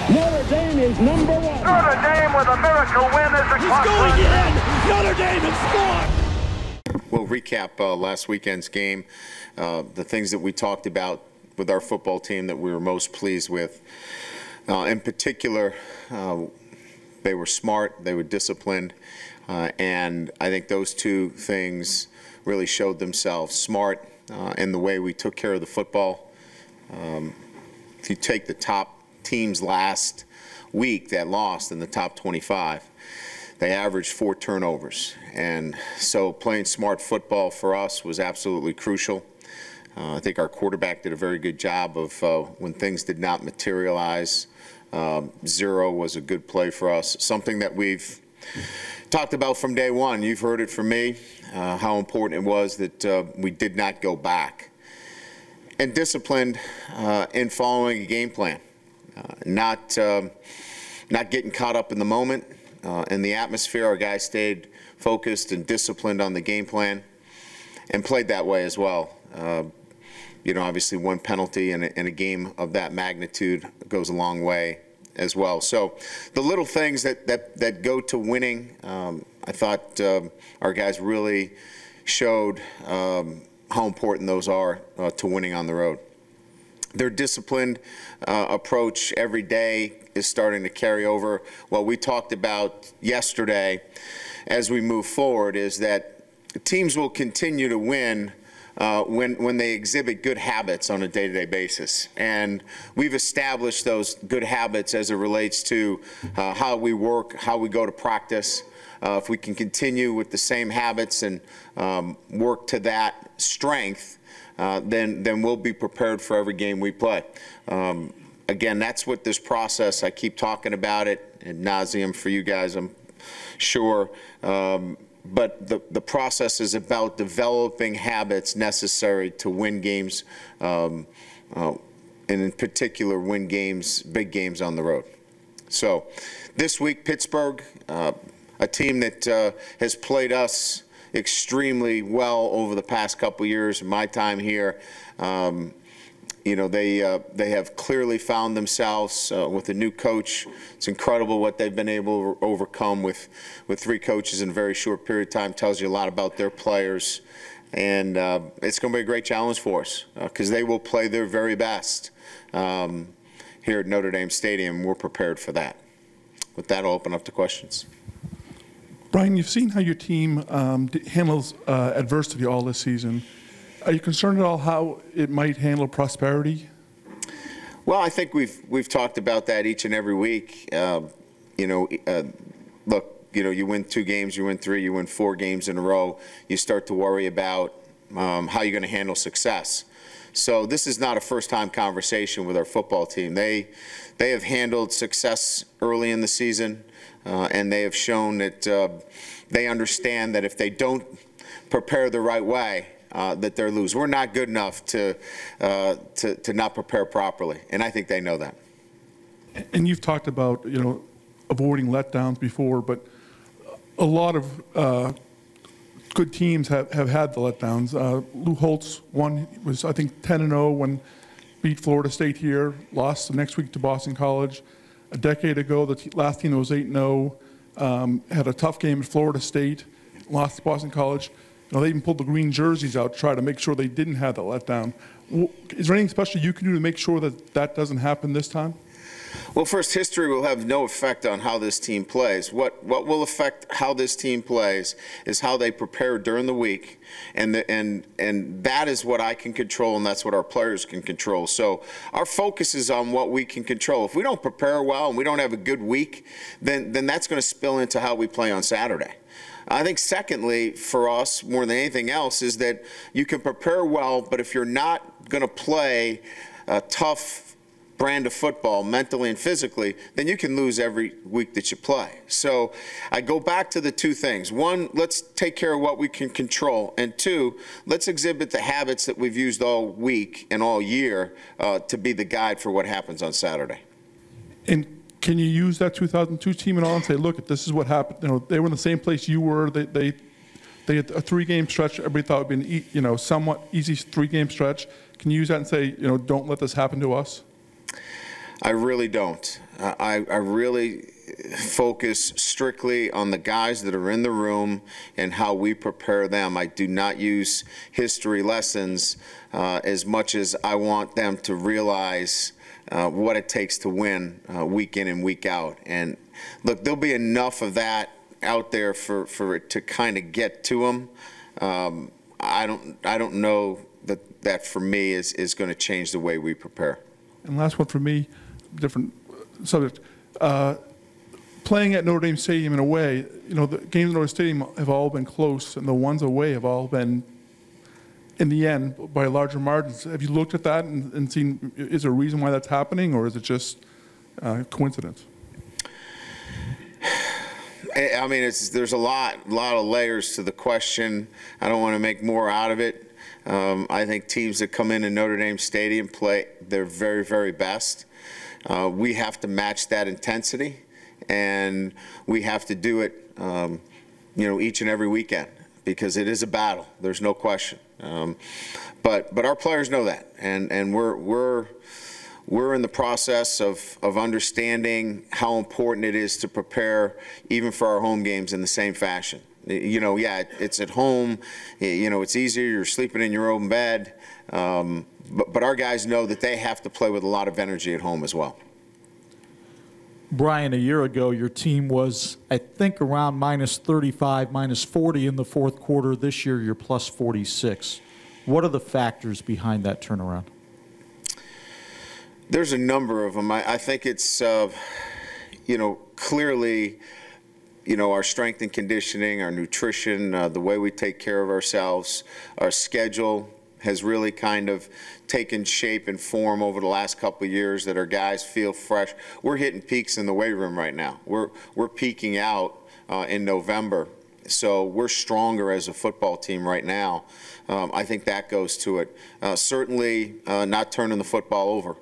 Notre Dame is number one. Notre Dame with a miracle win as a He's going in. Notre Dame has scored. We'll recap last weekend's game, the things that we talked about with our football team that we were most pleased with. In particular, they were smart, they were disciplined, and I think those two things really showed themselves. Smart in the way we took care of the football. If you take the top teams last week that lost in the top 25, they averaged 4 turnovers. And so playing smart football for us was absolutely crucial. I think our quarterback did a very good job of when things did not materialize. 0 was a good play for us. Something that we've talked about from day one. You've heard it from me, how important it was that we did not go back. And disciplined in following a game plan. Not getting caught up in the moment, in the atmosphere. Our guys stayed focused and disciplined on the game plan and played that way as well. You know, obviously one penalty in a game of that magnitude goes a long way as well. So the little things that go to winning, I thought our guys really showed how important those are to winning on the road. Their disciplined approach every day is starting to carry over. What we talked about yesterday as we move forward is that teams will continue to win when they exhibit good habits on a day-to-day basis. And we've established those good habits as it relates to how we work, how we go to practice. If we can continue with the same habits and work to that strength, then we'll be prepared for every game we play. Again, that's what this process, I keep talking about it ad nauseum for you guys, I'm sure. But the process is about developing habits necessary to win games, and in particular win games, big games on the road. So this week, Pittsburgh, a team that has played us extremely well over the past couple years, my time here. You know, they have clearly found themselves with a new coach. It's incredible what they've been able to overcome with 3 coaches in a very short period of time. Tells you a lot about their players. And it's going to be a great challenge for us because they will play their very best here at Notre Dame Stadium. We're prepared for that. With that, I'll open up to questions. Brian, you've seen how your team handles adversity all this season. Are you concerned at all how it might handle prosperity? Well, I think we've talked about that each and every week. You know, look, you know, you win 2 games, you win 3, you win 4 games in a row. You start to worry about how you're going to handle success. So this is not a first-time conversation with our football team. They have handled success early in the season, and they have shown that they understand that if they don't prepare the right way, that they're lose. We're not good enough to not prepare properly, and I think they know that. And you've talked about, you know, avoiding letdowns before, but a lot of good teams have had the letdowns. Lou Holtz was, I think, 10-0 when beat Florida State here, lost the next week to Boston College. A decade ago, the last team that was 8-0 had a tough game at Florida State, lost to Boston College. You know, they even pulled the green jerseys out to try to make sure they didn't have that letdown. Is there anything special you can do to make sure that that doesn't happen this time? Well, first, history will have no effect on how this team plays. What will affect how this team plays is how they prepare during the week, and that is what I can control, and that's what our players can control. So our focus is on what we can control. If we don't prepare well and we don't have a good week, then that's going to spill into how we play on Saturday. I think secondly, for us, more than anything else, is that you can prepare well, but if you're not going to play a tough brand of football mentally and physically, then you can lose every week that you play. So I go back to the 2 things. 1, let's take care of what we can control. And 2, let's exhibit the habits that we've used all week and all year to be the guide for what happens on Saturday. And can you use that 2002 team and all and say, look, this is what happened? You know, they were in the same place you were. They had a 3-game stretch. Everybody thought it would be an you know, somewhat easy 3-game stretch. Can you use that and say, you know, don't let this happen to us? I really don't. I really focus strictly on the guys that are in the room and how we prepare them. I do not use history lessons as much as I want them to realize what it takes to win week in and week out. And look, there'll be enough of that out there for it to kind of get to them. I don't know that for me is going to change the way we prepare. And last one for me, different subject. Playing at Notre Dame Stadium in a way, the games at Notre Dame Stadium have all been close, and the ones away have all been, in the end, by larger margins. Have you looked at that and seen, is there a reason why that's happening, or is it just coincidence? I mean, there's a lot of layers to the question. I don't want to make more out of it. I think teams that come into Notre Dame Stadium play their very, very best. We have to match that intensity, and we have to do it, each and every weekend, because it is a battle. There's no question. But our players know that, and we're in the process of understanding how important it is to prepare even for our home games in the same fashion. It's at home. It's easier. You're sleeping in your own bed. But our guys know that they have to play with a lot of energy at home as well. Brian, a year ago, your team was, I think, around -35, -40 in the fourth quarter. This year, you're +46. What are the factors behind that turnaround? There's a number of them. I think it's, clearly, our strength and conditioning, our nutrition, the way we take care of ourselves, our schedule has really kind of taken shape and form over the last couple of years, that our guys feel fresh. We're hitting peaks in the weight room right now. We're peaking out in November. So we're stronger as a football team right now. I think that goes to it. Certainly not turning the football over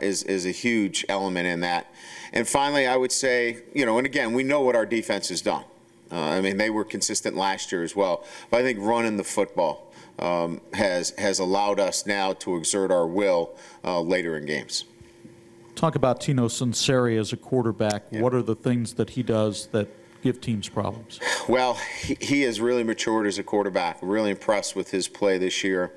is a huge element in that. And finally, I would say, and again, we know what our defense has done. They were consistent last year as well. But I think running the football has allowed us now to exert our will later in games. Talk about Tino Sunseri as a quarterback. Yeah. What are the things that he does that give teams problems? Well, he has really matured as a quarterback. Really impressed with his play this year.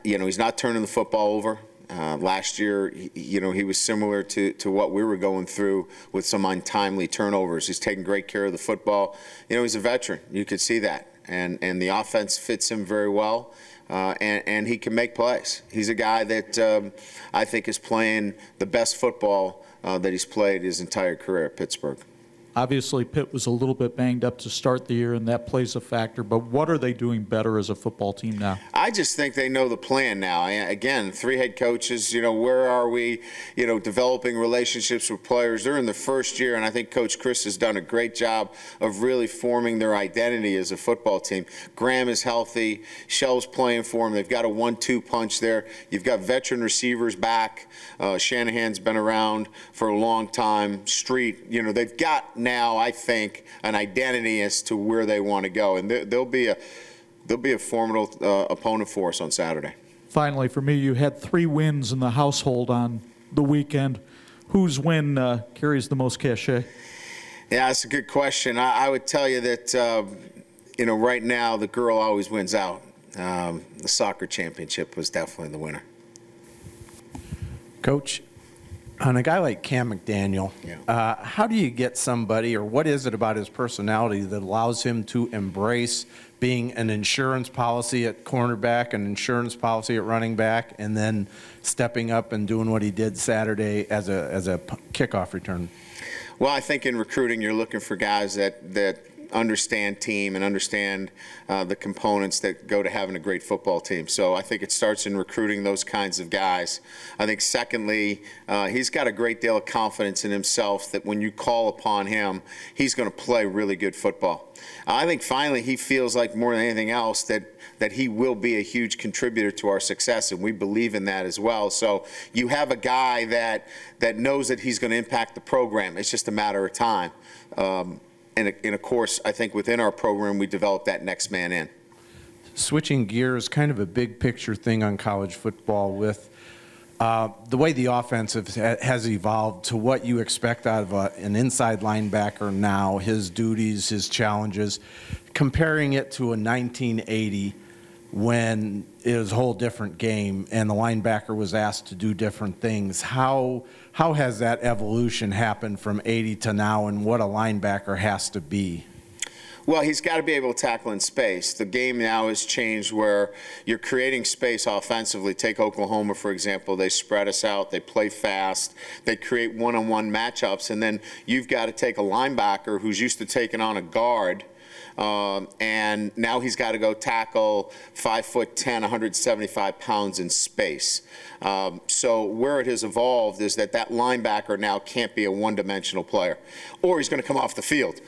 He's not turning the football over. Last year, he was similar to what we were going through with some untimely turnovers. He's taking great care of the football. He's a veteran. You could see that. And the offense fits him very well, and he can make plays. He's a guy that I think is playing the best football that he's played his entire career at Pittsburgh. Obviously, Pitt was a little bit banged up to start the year, and that plays a factor. But what are they doing better as a football team now? I just think they know the plan now. Again, 3 head coaches, where are we, developing relationships with players. They're in the first year, and I think Coach Chris has done a great job of really forming their identity as a football team. Graham is healthy. Shell's playing for him. They've got a 1-2 punch there. You've got veteran receivers back. Shanahan's been around for a long time. Street, they've got now, I think, an identity as to where they want to go, and they'll be a formidable opponent for us on Saturday. Finally, for me, you had 3 wins in the household on the weekend. Whose win carries the most cachet? Yeah, that's a good question. I would tell you that right now the girl always wins out. The soccer championship was definitely the winner. Coach, on a guy like Cam McDaniel, how do you get somebody, or what is it about his personality that allows him to embrace being an insurance policy at cornerback, an insurance policy at running back, and then stepping up and doing what he did Saturday as a kickoff return? Well, I think in recruiting you're looking for guys that understand team and understand the components that go to having a great football team. So I think it starts in recruiting those kinds of guys. I think secondly, he's got a great deal of confidence in himself that when you call upon him, he's going to play really good football. I think finally he feels like more than anything else that he will be a huge contributor to our success, and we believe in that as well. So you have a guy that knows that he's going to impact the program. It's just a matter of time. And of course, I think within our program, we develop that next man in. Switching gears, kind of a big picture thing on college football with The way the offense has evolved to what you expect out of an inside linebacker now, his duties, his challenges, comparing it to a 1980 when it was a whole different game and the linebacker was asked to do different things. How has that evolution happened from 80 to now, and what a linebacker has to be? Well, he's got to be able to tackle in space. The game now has changed where you're creating space offensively. Take Oklahoma, for example. They spread us out. They play fast. They create one-on-one matchups. And then you've got to take a linebacker who's used to taking on a guard, and now he's got to go tackle 5'10", 175 pounds in space. So where it has evolved is that linebacker now can't be a one-dimensional player, or he's going to come off the field.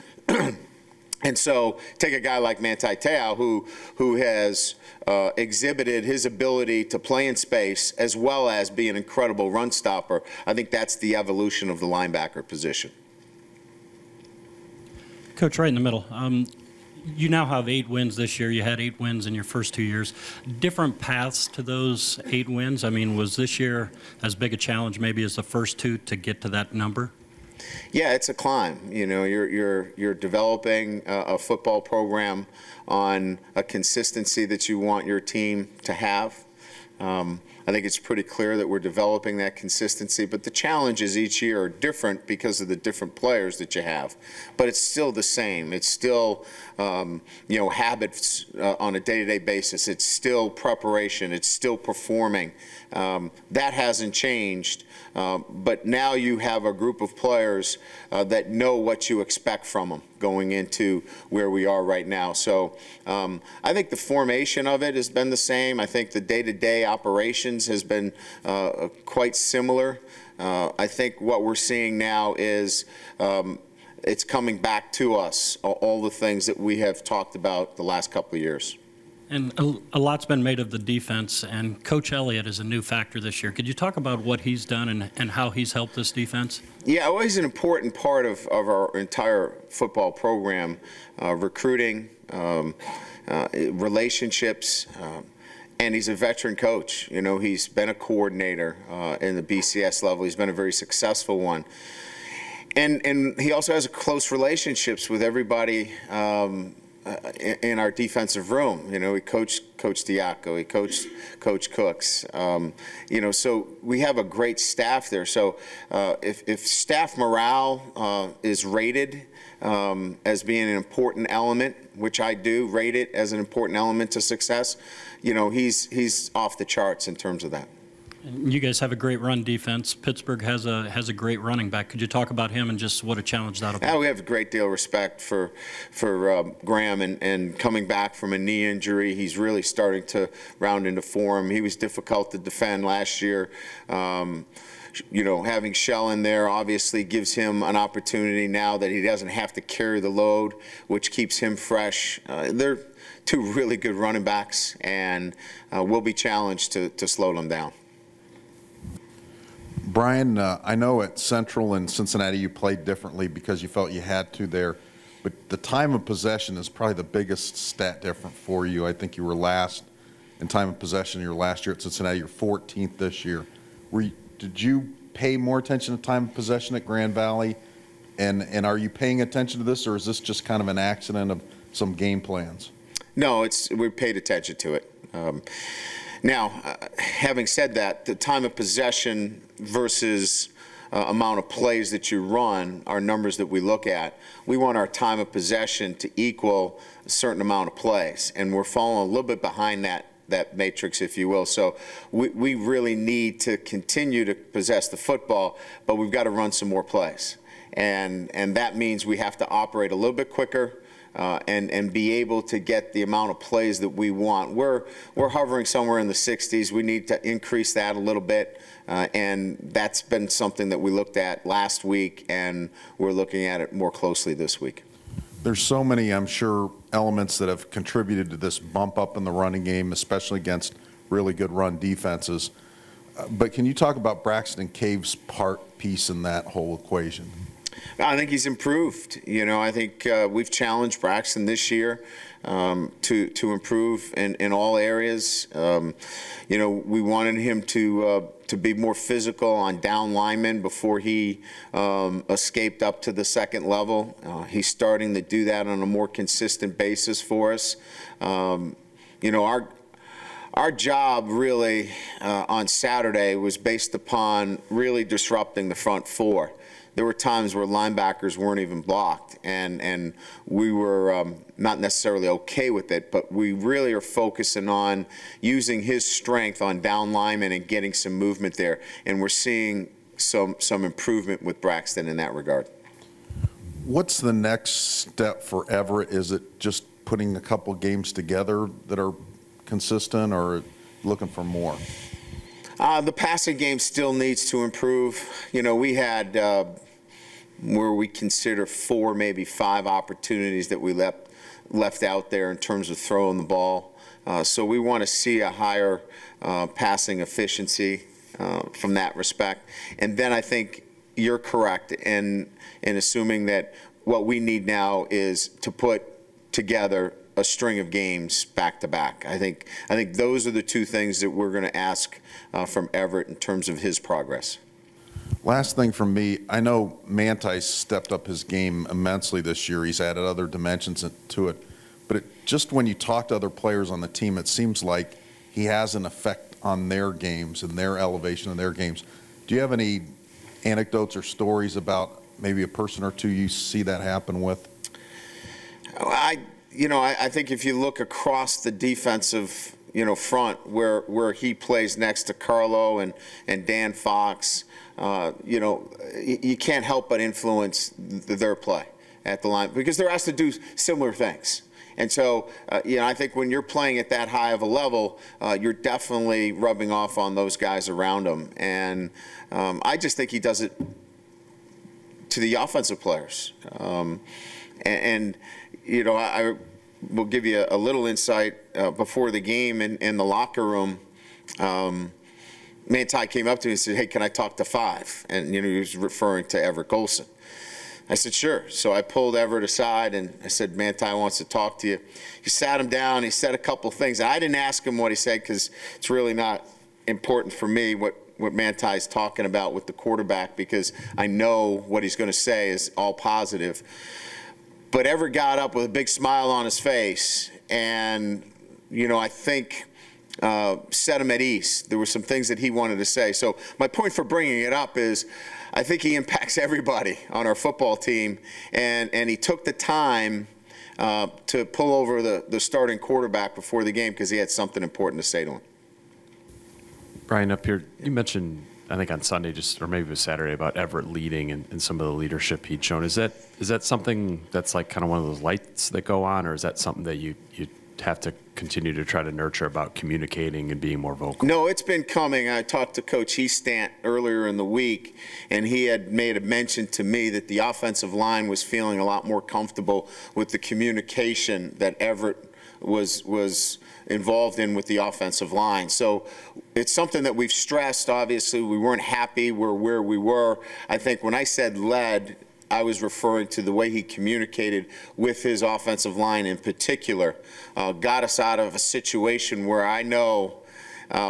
And so take a guy like Manti Te'o, who has exhibited his ability to play in space as well as be an incredible run stopper. I think that's the evolution of the linebacker position. Coach, right in the middle. You now have 8 wins this year. You had 8 wins in your first 2 years. Different paths to those 8 wins. I mean, was this year as big a challenge maybe as the first 2 to get to that number? Yeah, it's a climb. You know, you're developing a football program on a consistency that you want your team to have. I think it's pretty clear that we're developing that consistency, but the challenges each year are different because of the different players that you have. But it's still the same. It's still, you know, habits on a day-to-day basis. It's still preparation. It's still performing. That hasn't changed. But now you have a group of players that know what you expect from them going into where we are right now. So I think the formation of it has been the same. I think the day-to-day operations has been quite similar. I think what we're seeing now is it's coming back to us, all the things that we have talked about the last couple of years. And a lot's been made of the defense, and Coach Elliott is a new factor this year. Could you talk about what he's done and how he's helped this defense? Yeah, well, he's an important part of our entire football program, recruiting, relationships, and he's a veteran coach. You know, he's been a coordinator in the BCS level. He's been a very successful one. And he also has close relationships with everybody in our defensive room. You know, he coached Coach Diaco, he coached Coach Cooks. You know, so we have a great staff there. So if staff morale is rated as being an important element, which I do rate it as an important element to success, you know, he's off the charts in terms of that. You guys have a great run defense. Pittsburgh has a great running back. Could you talk about him and just what a challenge that'll be? Yeah, we have a great deal of respect for Graham, and coming back from a knee injury, he's really starting to round into form. He was difficult to defend last year. You know, having Shell in there obviously gives him an opportunity now that he doesn't have to carry the load, which keeps him fresh. They're 2 really good running backs, and we'll be challenged to slow them down. Brian, I know at Central and Cincinnati you played differently because you felt you had to there, but the time of possession is probably the biggest stat difference for you. I think you were last in time of possession your last year at Cincinnati. You're 14th this year. Did you pay more attention to time of possession at Grand Valley, and are you paying attention to this, or is this just kind of an accident of some game plans? No, we paid attention to it. Now, having said that, the time of possession versus amount of plays that you run are numbers that we look at. We want our time of possession to equal a certain amount of plays, and we're falling a little bit behind that matrix, if you will. So we really need to continue to possess the football, but we've got to run some more plays. And that means we have to operate a little bit quicker, and be able to get the amount of plays that we want. We're hovering somewhere in the 60s. We need to increase that a little bit, and that's been something that we looked at last week, and we're looking at it more closely this week. There's so many, I'm sure, elements that have contributed to this bump up in the running game, especially against really good run defenses. But can you talk about Braxton Cave's piece in that whole equation? I think he's improved. You know, I think we've challenged Braxton this year to improve in all areas. You know, we wanted him to to be more physical on down linemen before he escaped up to the second level. He's starting to do that on a more consistent basis for us. Our job really on Saturday was based upon really disrupting the front four. There were times where linebackers weren't even blocked, and we were not necessarily okay with it, but we really are focusing on using his strength on down linemen and getting some movement there, and we're seeing some improvement with Braxton in that regard. What's the next step for Everett? Is it just putting a couple games together that are consistent, or looking for more? The passing game still needs to improve. We had where we consider 4, maybe 5 opportunities that we left out there in terms of throwing the ball. So we want to see a higher passing efficiency from that respect. And then I think you're correct in assuming that what we need now is to put together a string of games back to back. I think those are the 2 things that we're going to ask from Everett in terms of his progress. Last thing from me, I know Manti stepped up his game immensely this year. He's added other dimensions to it. But just when you talk to other players on the team, it seems like he has an effect on their games and their elevation in their games. Do you have any anecdotes or stories about maybe a person or 2 you see that happen with? I think if you look across the defensive, front where he plays next to Carlo and Dan Fox, you can't help but influence their play at the line because they're asked to do similar things. And so, I think when you're playing at that high of a level, you're definitely rubbing off on those guys around him. And I just think he does it to the offensive players. I will give you a little insight before the game in the locker room. Manti came up to me and said, "Hey, can I talk to 5?" And, he was referring to Everett Golson. I said, "Sure." So I pulled Everett aside and I said, "Manti wants to talk to you." He sat him down. He said a couple things. I didn't ask him what he said because it's really not important for me what Manti's talking about with the quarterback because I know what he's going to say is all positive. But Everett got up with a big smile on his face and, I think set him at ease. There were some things that he wanted to say. So my point for bringing it up is I think he impacts everybody on our football team, and he took the time to pull over the starting quarterback before the game because he had something important to say to him. Brian, up here, you mentioned, I think on Sunday, or maybe it was Saturday, about Everett leading and some of the leadership he'd shown. Is that something that's like kind of one of those lights that go on, or is that something that you have to continue to try to nurture about communicating and being more vocal? No, it's been coming. I talked to Coach Heastant earlier in the week, and he had made a mention to me that the offensive line was feeling a lot more comfortable with the communication that Everett was involved in with the offensive line. So it's something that we've stressed. Obviously, we weren't happy where we were. I think when I said led, I was referring to the way he communicated with his offensive line in particular. Got us out of a situation where I know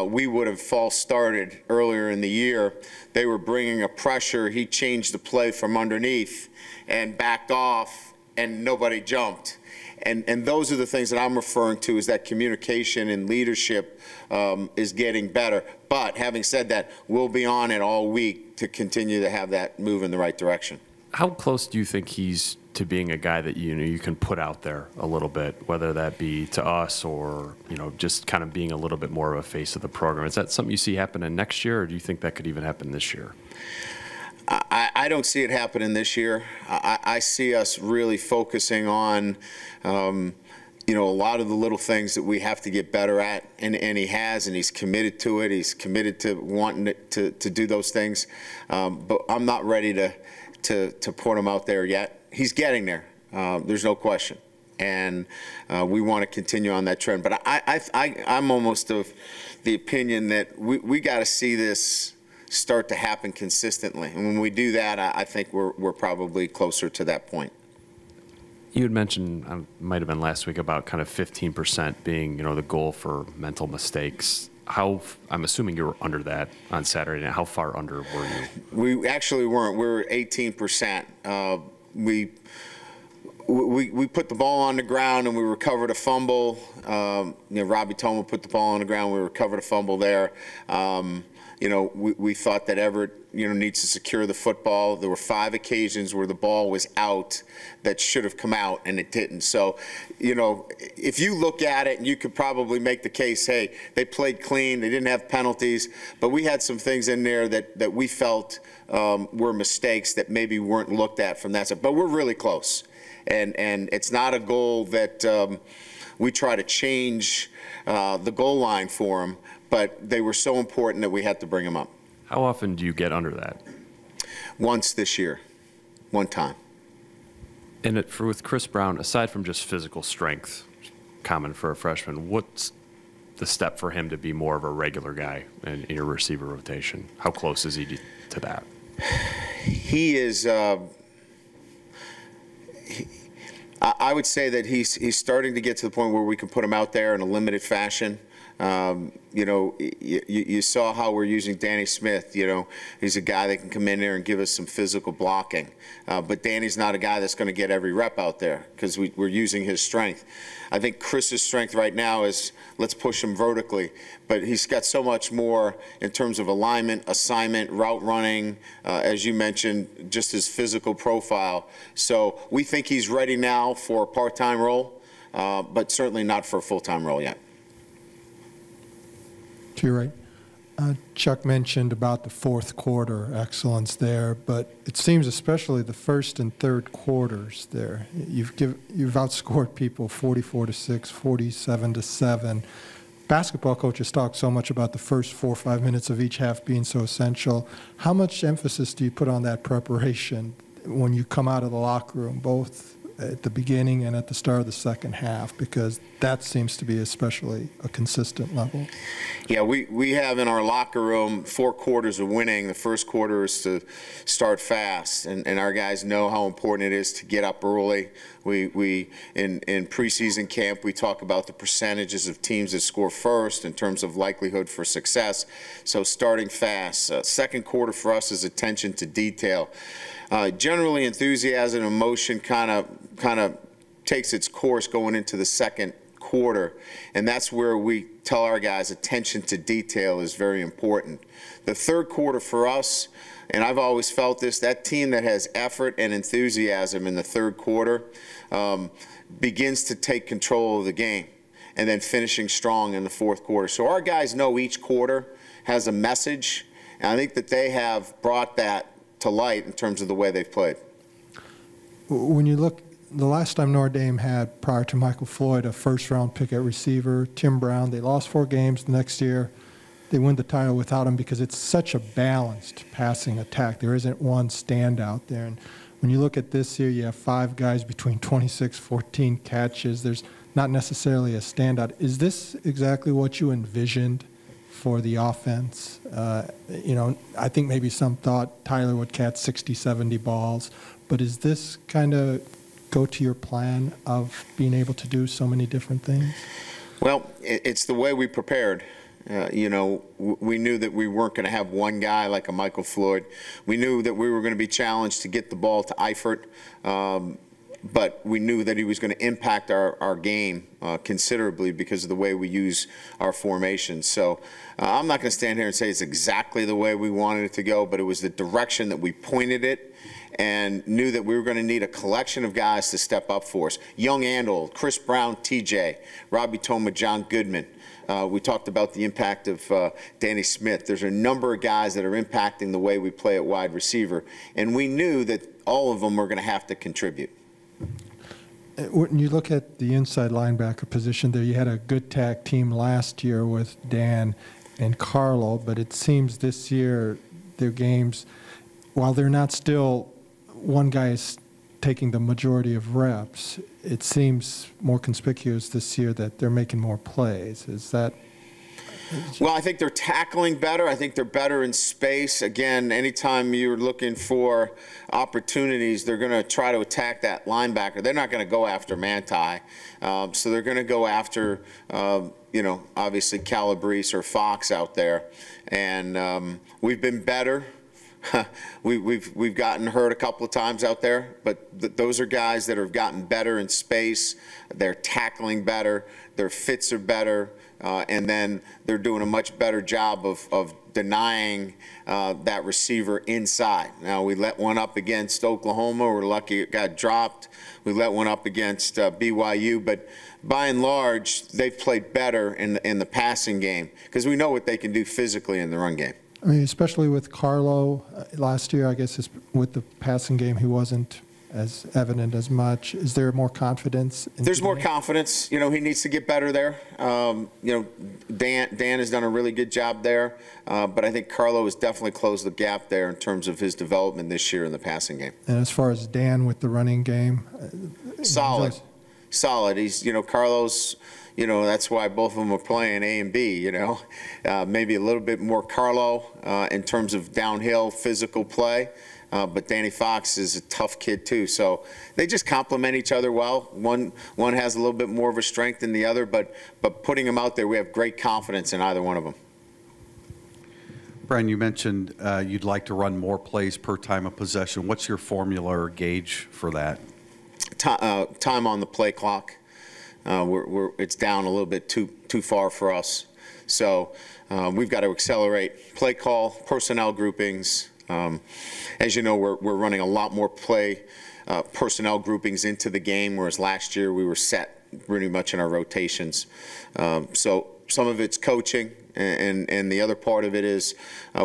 we would have false started earlier in the year. They were bringing a pressure. He changed the play from underneath and backed off, and nobody jumped. And those are the things that I'm referring to, is that communication and leadership is getting better. But having said that, we'll be on it all week to continue to have that move in the right direction. How close do you think he's to being a guy that you can put out there a little bit, whether that be to us or just kind of being a little bit more of a face of the program? Is that something you see happening next year, or do you think that could even happen this year? I don't see it happening this year. I see us really focusing on a lot of the little things that we have to get better at, and he has, and he's committed to it. He's committed to wanting to do those things, but I'm not ready to put him out there yet. He's getting there. There's no question, and we want to continue on that trend. But I'm almost of the opinion that we got to see this start to happen consistently, and when we do that, I think we're probably closer to that point. You had mentioned, might have been last week, about kind of 15% being, the goal for mental mistakes. I'm assuming you were under that on Saturday night. How far under were you? We actually weren't. We were 18%. We put the ball on the ground and we recovered a fumble. Robbie Toma put the ball on the ground. We recovered a fumble there. We thought that Everett, needs to secure the football. There were 5 occasions where the ball was out that should have come out, and it didn't. So, if you look at it, you could probably make the case, hey, they played clean, they didn't have penalties, but we had some things in there that we felt were mistakes that maybe weren't looked at from that side. But we're really close, and it's not a goal that we try to change the goal line for them, but they were so important that we had to bring them up. How often do you get under that? Once this year, one time. And with Chris Brown, aside from just physical strength, common for a freshman, what's the step for him to be more of a regular guy in your receiver rotation? How close is he to that? He is. I would say that he's starting to get to the point where we can put him out there in a limited fashion. You saw how we're using Danny Smith. He's a guy that can come in there and give us some physical blocking. But Danny's not a guy that's going to get every rep out there because we're using his strength. I think Chris's strength right now is let's push him vertically. But he's got so much more in terms of alignment, assignment, route running, as you mentioned, just his physical profile. So we think he's ready now for a part-time role, but certainly not for a full-time role yet. To your right. Chuck mentioned about the fourth quarter excellence there, but it seems especially the first and third quarters there. You've outscored people 44-6, 47-7. Basketball coaches talk so much about the first 4 or 5 minutes of each half being so essential. How much emphasis do you put on that preparation when you come out of the locker room, both at the beginning and at the start of the second half, because that seems to be especially a consistent level? Yeah, we have in our locker room 4 quarters of winning. The first quarter is to start fast, and our guys know how important it is to get up early. We in preseason camp, we talk about the percentages of teams that score first in terms of likelihood for success. So starting fast. Second quarter for us is attention to detail. Generally, enthusiasm and emotion kind of takes its course going into the second quarter, and that's where we tell our guys attention to detail is very important. The third quarter for us, and I've always felt this, that team that has effort and enthusiasm in the third quarter begins to take control of the game, and then finishing strong in the fourth quarter. So our guys know each quarter has a message, and I think that they have brought that to light in terms of the way they've played. When you look, the last time Notre Dame had, prior to Michael Floyd, a first-round pick at receiver, Tim Brown, they lost 4 games. The next year, they win the title without him because it's such a balanced passing attack. There isn't one standout there. And when you look at this year, you have 5 guys between 26, 14 catches. There's not necessarily a standout. Is this exactly what you envisioned for the offense? I think maybe some thought Tyler would catch 60, 70 balls, but is this kind of go to your plan of being able to do so many different things? Well, it's the way we prepared. We knew that we weren't going to have one guy like a Michael Floyd. We knew that we were going to be challenged to get the ball to Eifert, but we knew that he was going to impact our game considerably because of the way we use our formation. So I'm not going to stand here and say it's exactly the way we wanted it to go, but it was the direction that we pointed it and knew that we were going to need a collection of guys to step up for us. Young and old, Chris Brown, TJ, Robbie Toma, John Goodman. We talked about the impact of Danny Smith. There's a number of guys that are impacting the way we play at wide receiver, and we knew that all of them were going to have to contribute. When you look at the inside linebacker position there, you had a good tag team last year with Dan and Carlo, but it seems this year their games, while they're not still one guy is taking the majority of reps, it seems more conspicuous this year that they're making more plays. Is that Well, I think they're tackling better. I think they're better in space. Again, anytime you're looking for opportunities, they're going to try to attack that linebacker. They're not going to go after Manti. So they're going to go after, obviously Calabrese or Fox out there. And we've been better. We've gotten hurt a couple of times out there, but those are guys that have gotten better in space. They're tackling better. Their fits are better. And then they're doing a much better job of denying that receiver inside. Now, we let one up against Oklahoma. We're lucky it got dropped. We let one up against BYU. But by and large, they've played better in the passing game because we know what they can do physically in the run game. I mean, especially with Carlo last year, I guess with the passing game, he wasn't as evident as much. Is there more confidence? There's more confidence. He needs to get better there. Dan has done a really good job there, but I think Carlo has definitely closed the gap there in terms of his development this year in the passing game. And as far as Dan with the running game, solid. He's Carlos. That's why both of them are playing A and B, maybe a little bit more Carlo in terms of downhill physical play. But Danny Fox is a tough kid too. So they just complement each other well. One has a little bit more of a strength than the other, but putting them out there, we have great confidence in either one of them. Brian, you mentioned you'd like to run more plays per time of possession. What's your formula or gauge for that? Time on the play clock. It's down a little bit too far for us. So we've got to accelerate play call, personnel groupings. As you know, we're running a lot more personnel groupings into the game, whereas last year we were set pretty much in our rotations. So some of it's coaching, and the other part of it is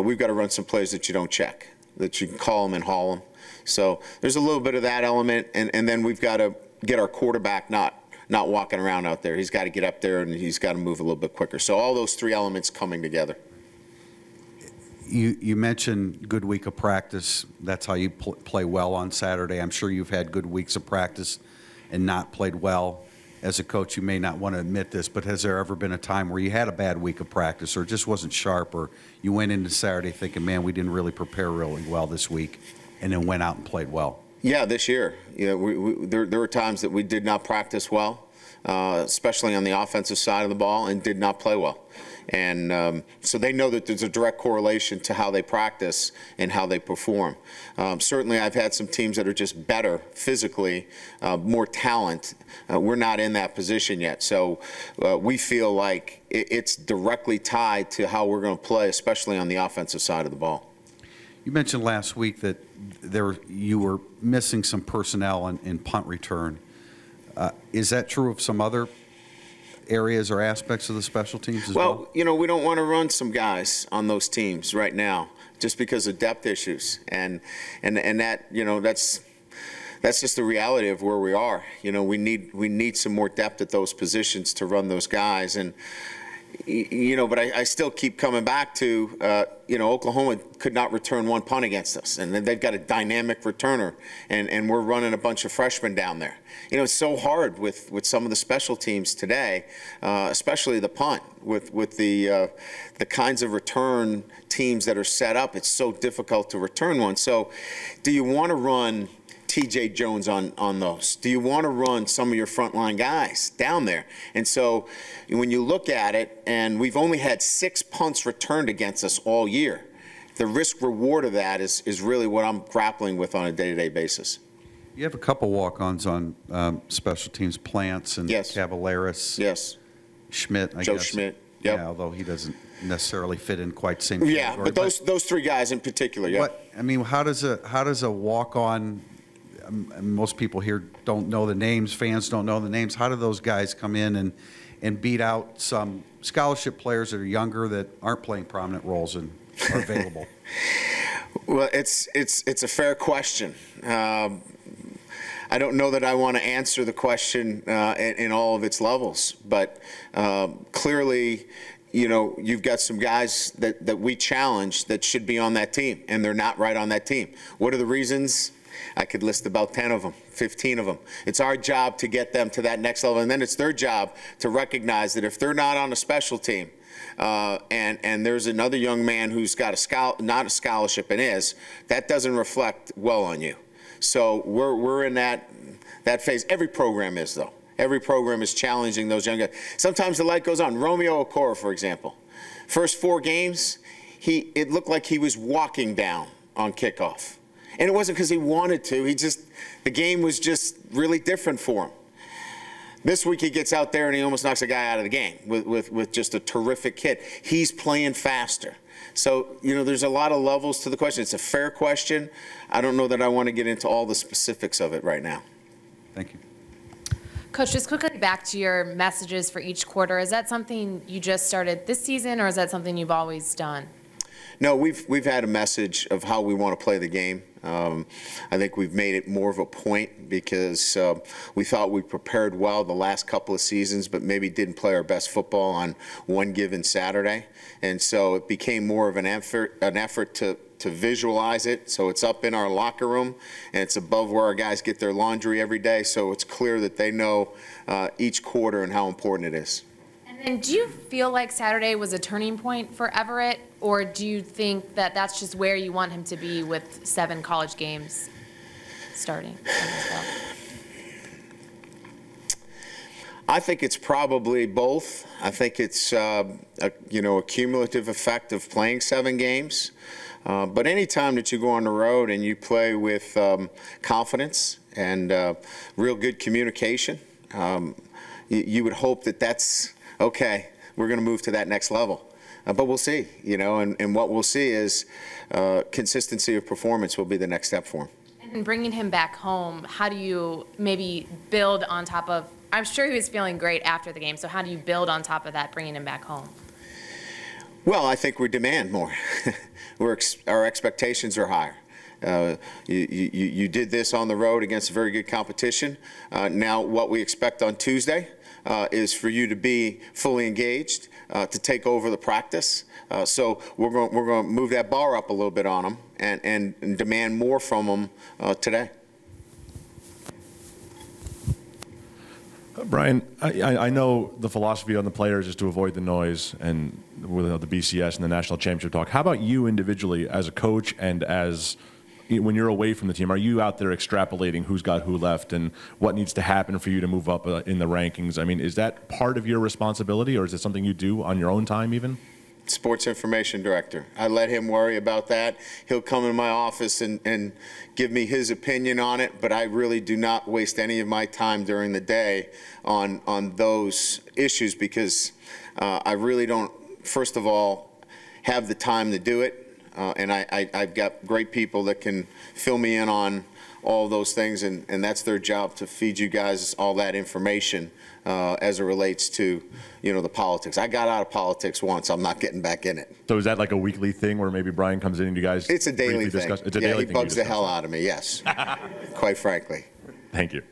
we've got to run some plays that you don't check, that you can call them and haul them. So there's a little bit of that element, and then we've got to get our quarterback not walking around out there. He's got to get up there, and he's got to move a little bit quicker. So all those three elements coming together. You mentioned good week of practice. That's how you play well on Saturday. I'm sure you've had good weeks of practice and not played well. As a coach, you may not want to admit this, but has there ever been a time where you had a bad week of practice or it just wasn't sharp, or you went into Saturday thinking, man, we didn't really prepare really well this week, and then went out and played well? Yeah, this year. There were times that we did not practice well, especially on the offensive side of the ball, and did not play well. And so they know that there's a direct correlation to how they practice and how they perform. Certainly, I've had some teams that are just better physically, more talent. We're not in that position yet. So we feel like it's directly tied to how we're going to play, especially on the offensive side of the ball. You mentioned last week that you were missing some personnel in punt return. Is that true of some other areas or aspects of the special teams as well? Well, we don't want to run some guys on those teams right now just because of depth issues, and that that's just the reality of where we are. We need some more depth at those positions to run those guys, and but I still keep coming back to, Oklahoma could not return one punt against us, and then they've got a dynamic returner, and we're running a bunch of freshmen down there. It's so hard with some of the special teams today, especially the punt, with the kinds of return teams that are set up. It's so difficult to return one. So do you want to run T.J. Jones on those? Do you want to run some of your frontline guys down there? And so when you look at it, and we've only had 6 punts returned against us all year, the risk-reward of that is really what I'm grappling with on a day-to-day basis. You have a couple walk-ons on special teams, Plants and yes. Cavaleris. Yes. Schmidt, I guess. Joe Schmidt, yep. Yeah, although he doesn't necessarily fit in quite the same Yeah, category. but those three guys in particular, yeah. How does a walk-on, most people here don't know the names, fans don't know the names, how do those guys come in and beat out some scholarship players that are younger that aren't playing prominent roles and are available? Well, it's a fair question. I don't know that I want to answer the question in all of its levels, but clearly, you've got some guys that we challenge that should be on that team, and they're not right on that team. What are the reasons? I could list about 10 of them, 15 of them. It's our job to get them to that next level, and then it's their job to recognize that if they're not on a special team, and there's another young man who's got not a scholarship and that doesn't reflect well on you. So we're in that phase. Every program is, though. Every program is challenging those young guys. Sometimes the light goes on. Romeo Okoro, for example, first 4 games, it looked like he was walking down on kickoff. And it wasn't because he wanted to. The game was just really different for him. This week he gets out there and he almost knocks a guy out of the game with just a terrific hit. He's playing faster. So, there's a lot of levels to the question. It's a fair question. I don't know that I want to get into all the specifics of it right now. Thank you. Coach, just quickly back to your messages for each quarter. Is that something you just started this season, or is that something you've always done? No, we've had a message of how we want to play the game. I think we've made it more of a point because we thought we prepared well the last couple of seasons, but maybe didn't play our best football on one given Saturday. And so it became more of an effort to visualize it. So it's up in our locker room, and it's above where our guys get their laundry every day. So it's clear that they know each quarter and how important it is. And do you feel like Saturday was a turning point for Everett, or do you think that that's just where you want him to be with 7 college games starting? I think it's probably both. I think it's a cumulative effect of playing 7 games. But any time that you go on the road and you play with confidence and real good communication, you would hope that that's okay, we're going to move to that next level. But we'll see, and what we'll see is consistency of performance will be the next step for him. And bringing him back home, how do you maybe build on top of, I'm sure he was feeling great after the game, so how do you build on top of that, bringing him back home? Well, I think we demand more. Our expectations are higher. You did this on the road against a very good competition. Now what we expect on Tuesday is for you to be fully engaged, to take over the practice. So we're going to move that bar up a little bit on them and demand more from them today. Brian, I know the philosophy on the players is to avoid the noise and with the BCS and the national championship talk. How about you individually as a coach and as when you're away from the team? Are you out there extrapolating who's got who left and what needs to happen for you to move up in the rankings? I mean, is that part of your responsibility, or is it something you do on your own time even? Sports information director. I let him worry about that. He'll come in my office and give me his opinion on it, but I really do not waste any of my time during the day on those issues because I really don't, first of all, have the time to do it. And I've got great people that can fill me in on all those things, and that's their job, to feed you guys all that information as it relates to, the politics. I got out of politics once. I'm not getting back in it. So is that like a weekly thing where maybe Brian comes in and you guys It's a daily thing. It's a daily thing. He bugs the hell out of me, yes, quite frankly. Thank you.